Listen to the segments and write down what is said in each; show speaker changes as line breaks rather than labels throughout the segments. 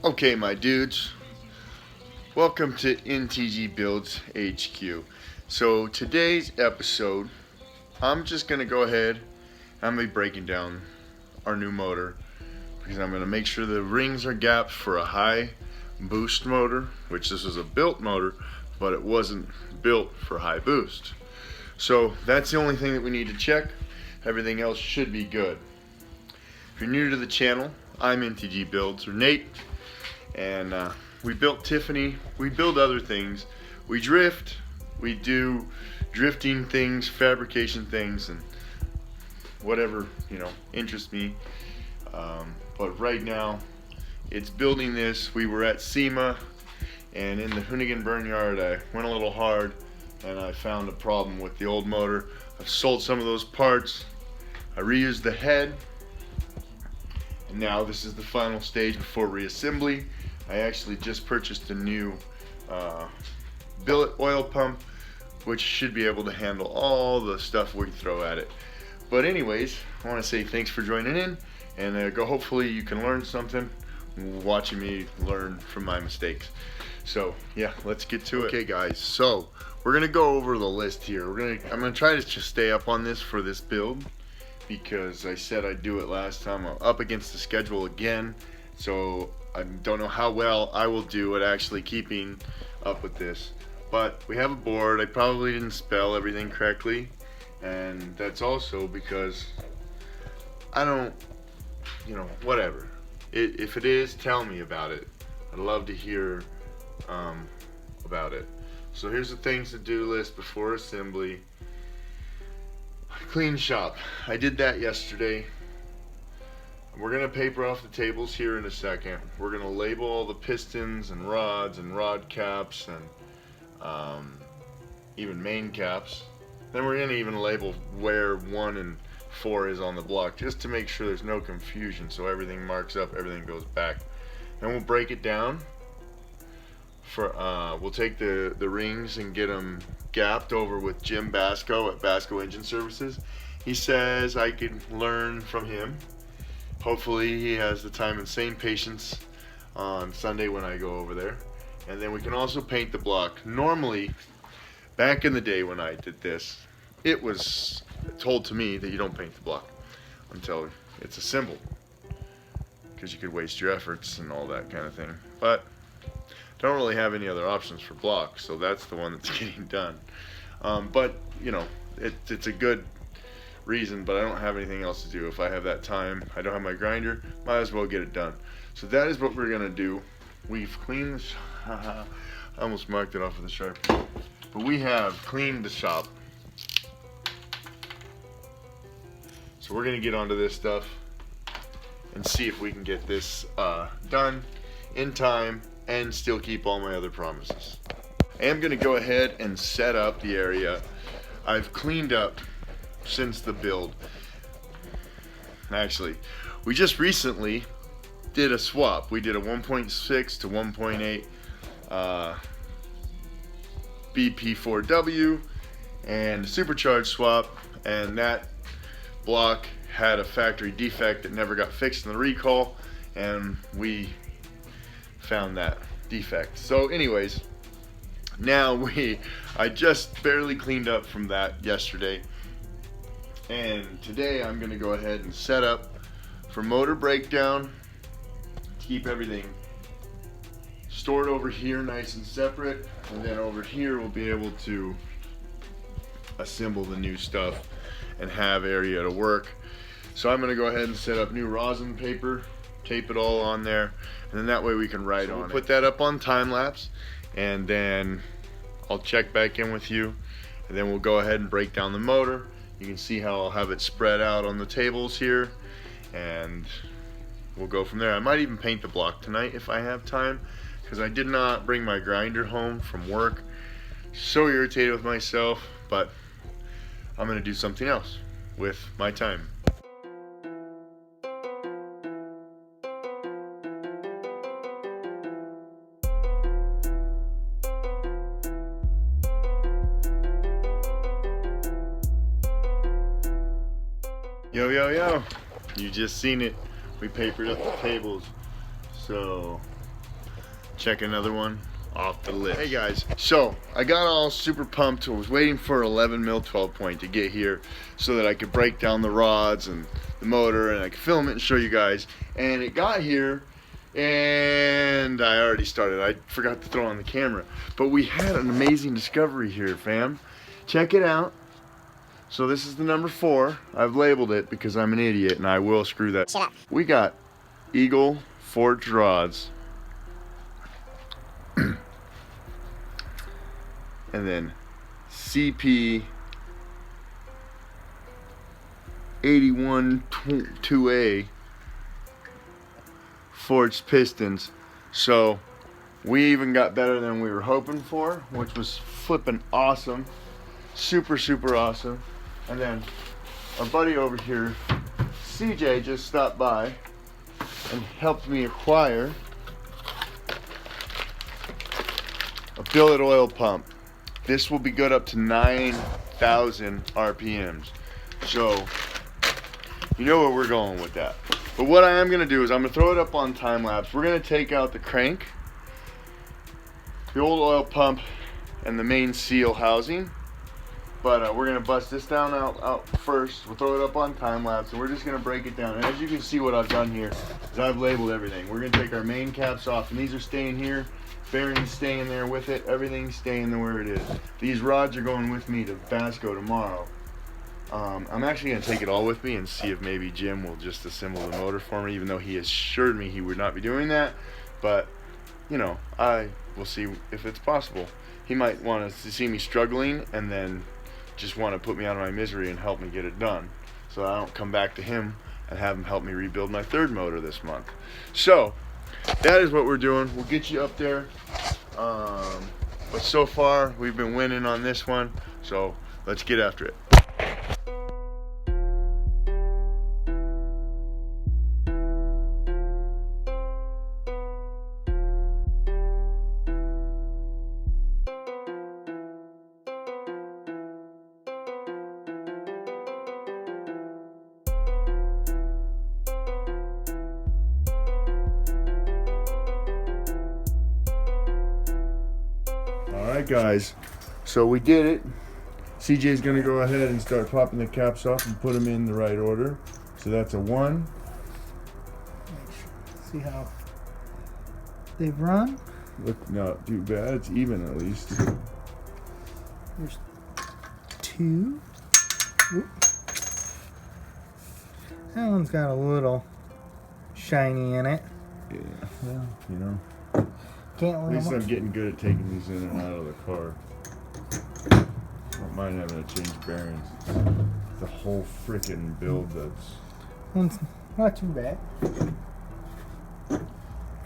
Okay, my dudes, welcome to NTG Builds HQ. So today's episode, I'm just gonna go ahead. I'm gonna be breaking down our new motor because I'm gonna make sure the rings are gapped for a high boost motor, which this is a built motor, but it wasn't built for high boost. So that's the only thing that we need to check. Everything else should be good. If you're new to the channel, I'm NTG Builds, or Nate. And we built Tiffany, we build other things, we drift, we do drifting things, fabrication things, and whatever, interests me. But right now, it's building this. We were at SEMA, and in the Hoonigan Burn Yard, I went a little hard, and I found a problem with the old motor. I've sold some of those parts, I reused the head, and now this is the final stage before reassembly. I actually just purchased a new billet oil pump, which should be able to handle all the stuff we throw at it. But anyways, I want to say thanks for joining in, and hopefully you can learn something watching me learn from my mistakes. So yeah, let's get to it. Okay guys, so we're gonna go over the list here. I'm gonna try to just stay up on this for this build, because I said I'd do it last time. I'm up against the schedule again, so I don't know how well I will do at actually keeping up with this. But we have a board. I probably didn't spell everything correctly, and that's also because I don't, whatever. If it is, tell me about it. I'd love to hear about it. So here's the things to do list before assembly. Clean shop. I did that yesterday. We're going to paper off the tables here in a second. We're going to label all the pistons and rods and rod caps and even main caps. Then we're going to even label where 1 and 4 is on the block, just to make sure there's no confusion, so everything marks up, everything goes back. Then we'll break it down. We'll take the rings and get them gapped over with Jim Basco at Basco Engine Services. He says I could learn from him. Hopefully he has the time and same patience on Sunday when I go over there. And then we can also paint the block. Normally, back in the day when I did this, it was told to me that you don't paint the block until it's assembled, because you could waste your efforts and all that kind of thing. But don't really have any other options for blocks, so that's the one that's getting done. But it's a good reason, but I don't have anything else to do. If I have that time, I don't have my grinder, might as well get it done. So that is what we're gonna do. We've cleaned the I almost marked it off with a Sharpie, but we have cleaned the shop. So we're gonna get onto this stuff and see if we can get this done in time and still keep all my other promises. I am gonna go ahead and set up the area. I've cleaned up since the build. Actually, we just recently did a swap. We did a 1.6 to 1.8 BP4W and supercharged swap, and that block had a factory defect that never got fixed in the recall, and we found that defect. So anyways, now I just barely cleaned up from that yesterday. And today I'm going to go ahead and set up for motor breakdown to keep everything stored over here nice and separate, and then over here we'll be able to assemble the new stuff and have area to work. So I'm going to go ahead and set up new rosin paper, tape it all on there, and then that way we can write on it. Put that up on time lapse, and then I'll check back in with you, and then we'll go ahead and break down the motor. You can see how I'll have it spread out on the tables here, and we'll go from there. I might even paint the block tonight if I have time, because I did not bring my grinder home from work. So irritated with myself, but I'm going to do something else with my time. Yo, you just seen it. We papered up the tables. So check another one off the list. Hey guys, so I got all super pumped. I was waiting for 11 mil 12 point to get here so that I could break down the rods and the motor and I could film it and show you guys. And it got here and I already started. I forgot to throw on the camera. But we had an amazing discovery here, fam. Check it out. So this is the number 4. I've labeled it because I'm an idiot and I will screw that.
Shut up.
We got Eagle forged rods. And then CP 81-2A forged pistons. So we even got better than we were hoping for, which was flipping awesome. Super awesome. And then our buddy over here, CJ, just stopped by and helped me acquire a billet oil pump. This will be good up to 9,000 RPMs. So you know where we're going with that. But what I am gonna do is I'm gonna throw it up on time lapse. We're gonna take out the crank, the old oil pump, and the main seal housing. But we're gonna bust this down out first. We'll throw it up on time lapse, and we're just gonna break it down. And as you can see, what I've done here is I've labeled everything. We're gonna take our main caps off, and these are staying here. Bearings staying there with it. Everything's staying there where it is. These rods are going with me to Vasco tomorrow. I'm actually gonna take it all with me and see if maybe Jim will just assemble the motor for me, even though he assured me he would not be doing that. But you know, I will see if it's possible. He might want to see me struggling and then just want to put me out of my misery and help me get it done, so I don't come back to him and have him help me rebuild my 3rd motor this month. So that is what we're doing. We'll get you up there. But so far we've been winning on this one, so let's get after it. Alright guys, so we did it. CJ's gonna go ahead and start popping the caps off and put them in the right order. So that's a 1.
See how they've run?
Look, not too bad. It's even at least.
There's 2. Oop. That one's got a little shiny in it.
Yeah, well, you know.
Can't
At least I'm getting good at taking these in and out of the car. Don't mind having to change bearings. The whole freaking build
One's not too bad.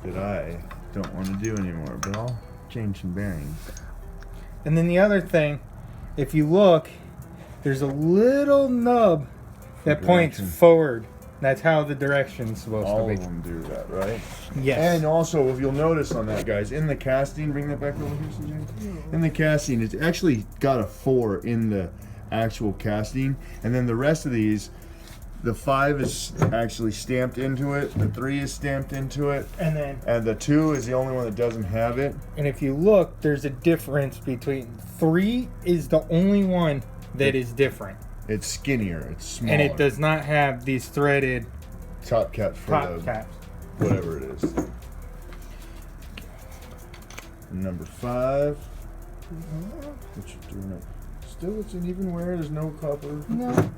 that I don't want to do anymore, but I'll change some bearings.
And then the other thing, if you look, there's a little nub that points forward. That's how the direction's supposed
All
to
of
be.
them do that, right?
Yes.
And also, if you'll notice on that, guys, in the casting, bring that back over here, CJ. In the casting, it's actually got a 4 in the actual casting, and then the rest of these, the 5 is actually stamped into it, the 3 is stamped into it, and the 2 is the only one that doesn't have it.
And if you look, there's a difference between 3 is the only one that is different.
It's skinnier, it's smaller.
And it does not have these threaded
top caps for
top
the
caps.
whatever it is. And number 5. What you doing it? Still, it's an even wear. There's no copper.
No.
So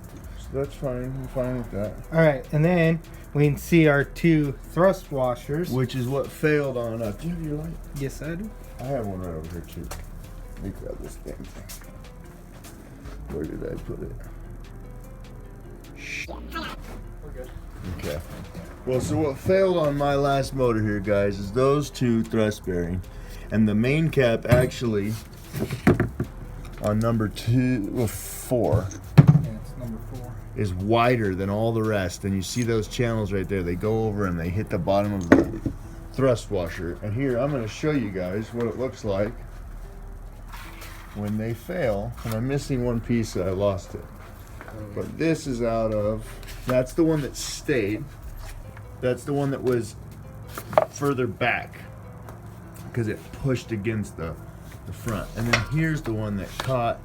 that's fine. I'm fine with that.
All right, and then we can see our 2 thrust washers.
Which is what failed on us. Do you have your light?
Yes, I do.
I have one right over here too. Let me grab this damn thing. Where did I put it?
We're good.
Okay. Well, so what failed on my last motor here, guys, is those 2 thrust bearings, and the main cap actually on number 4
Yeah, it's number 4.
is wider than all the rest, and you see those channels right there. They go over and they hit the bottom of the thrust washer. And here I'm going to show you guys what it looks like when they fail. And I'm missing one piece, I lost it. But this is out of, that's the one that stayed. That's the one that was further back. because it pushed against the front. And then here's the one that caught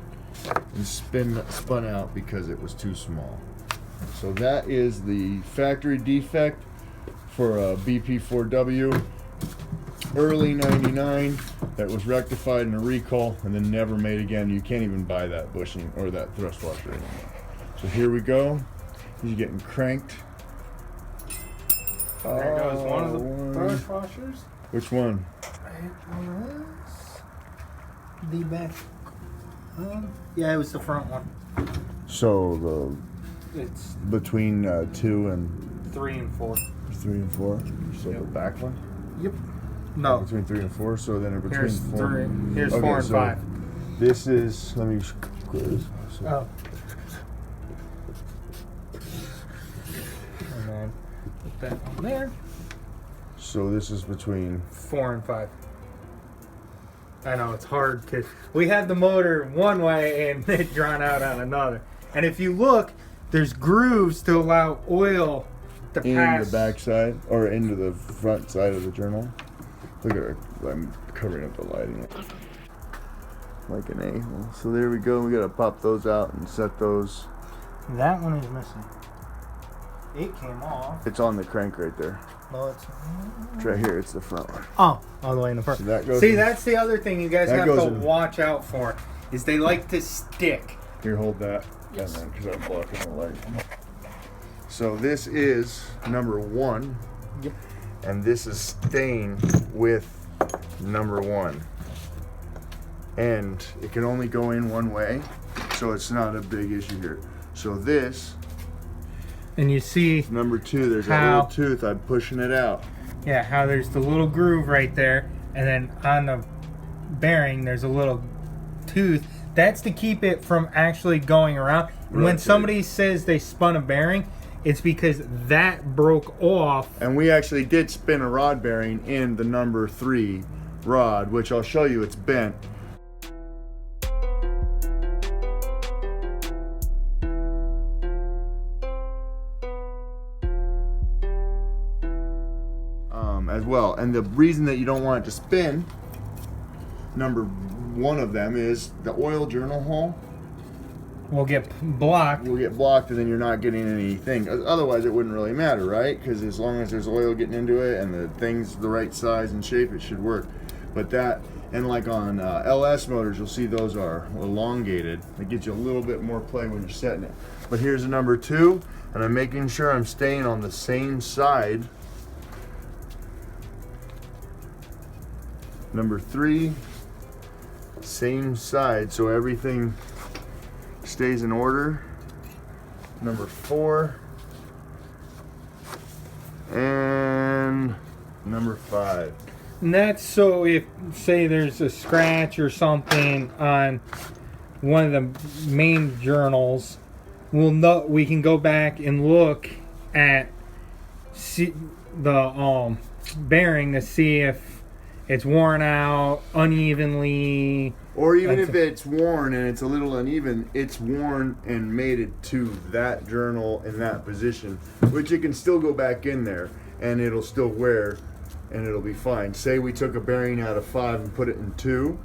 and spun out because it was too small. So that is the factory defect for a BP4W early 99 that was rectified in a recall and then never made again. You can't even buy that bushing or that thrust washer anymore. So here we go. He's getting cranked.
There goes one of the thrust washers.
Which one?
It was the back. Yeah, it was the front one.
So
It's
between 2 and
3 and 4.
3 and 4. So
Yep.
the back one.
Yep. No.
Between 3 and 4. So then in between
Here's
4.
3. Here's
Okay,
4 and
so
5.
This is. Let me clear this. So,
Oh. And then put that on there.
so this is between.
4 and 5. I know it's hard because we have the motor one way and it drawn out on another. And if you look, there's grooves to allow oil to pass.
In the back side or into the front side of the journal. Look at her. I'm covering up the lighting. Like an a-hole. So there we go. We gotta pop those out and set those.
That one is missing. It came off.
It's on the crank right there.
No, it's
right here. It's the front one.
oh, all the way in the front.
So that goes
See,
in,
that's the other thing you guys
that
have
goes
to
in.
watch out for is they like to stick.
Here, hold that.
Yes.
And then, because I'm blocking the light. So this is number 1.
Yep.
And this is staying with number 1. And it can only go in one way, so it's not a big issue here. So this,
And you see,
number 2, there's a
How?
little tooth. I'm pushing it out.
yeah, how there's the little groove right there, and then on the bearing there's a little tooth. That's to keep it from actually going around. And when
Rotate.
somebody says they spun a bearing, it's because that broke off.
And we actually did spin a rod bearing in the number 3 rod, which I'll show you. It's bent. As well. And the reason that you don't want it to spin, number 1 of them, is the oil journal hole
Will get blocked.
will get blocked, and then you're not getting anything. Otherwise, it wouldn't really matter, right? Because as long as there's oil getting into it and the thing's the right size and shape, it should work. But that, and like on LS motors, you'll see those are elongated. It gives you a little bit more play when you're setting it. But here's a number 2, and I'm making sure I'm staying on the same side. Number 3, same side, so everything stays in order. Number 4, and number 5.
And that's so if, say, there's a scratch or something on one of the main journals, we'll know, we can go back and look at the bearing to see if it's worn out unevenly.
Or even if it's worn and it's a little uneven, it's worn and made it to that journal in that position, which it can still go back in there and it'll still wear and it'll be fine. Say we took a bearing out of 5 and put it in 2.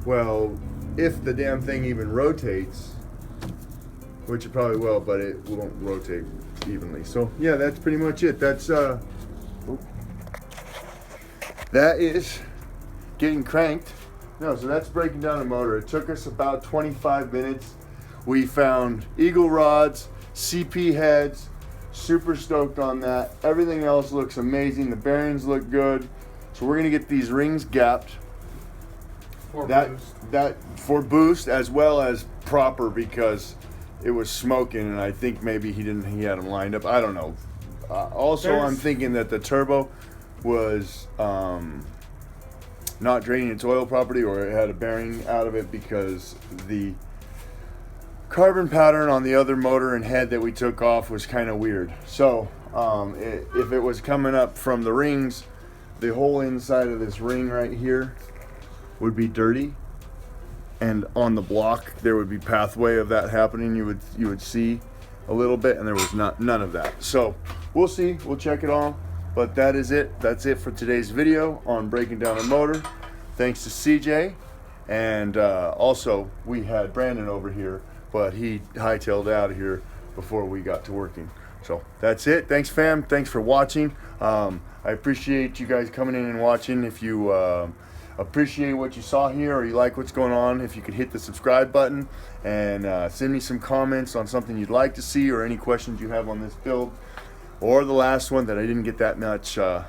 Well, if the damn thing even rotates, which it probably will, but it won't rotate evenly. So yeah, that's pretty much it. That is getting cranked. No, so that's breaking down the motor. It took us about 25 minutes. We found eagle rods, CP heads, super stoked on that. Everything else looks amazing. The bearings look good. So we're gonna get these rings gapped. That for boost as well as proper, because it was smoking and I think maybe he had them lined up. I don't know. I'm thinking that the turbo was not draining its oil properly, or it had a bearing out of it, because the carbon pattern on the other motor and head that we took off was kind of weird. So if it was coming up from the rings, the whole inside of this ring right here would be dirty, and on the block there would be pathway of that happening. You would see a little bit, and there was none of that. So we'll see. We'll check it all. But that is it. That's it for today's video on breaking down a motor. Thanks to CJ. And also, we had Brandon over here, but he hightailed out of here before we got to working. So that's it. Thanks, fam. Thanks for watching. I appreciate you guys coming in and watching. If you appreciate what you saw here or you like what's going on, if you could hit the subscribe button and send me some comments on something you'd like to see or any questions you have on this build or the last one that I didn't get that much up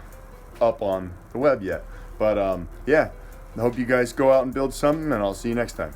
on the web yet. But yeah, I hope you guys go out and build something, and I'll see you next time.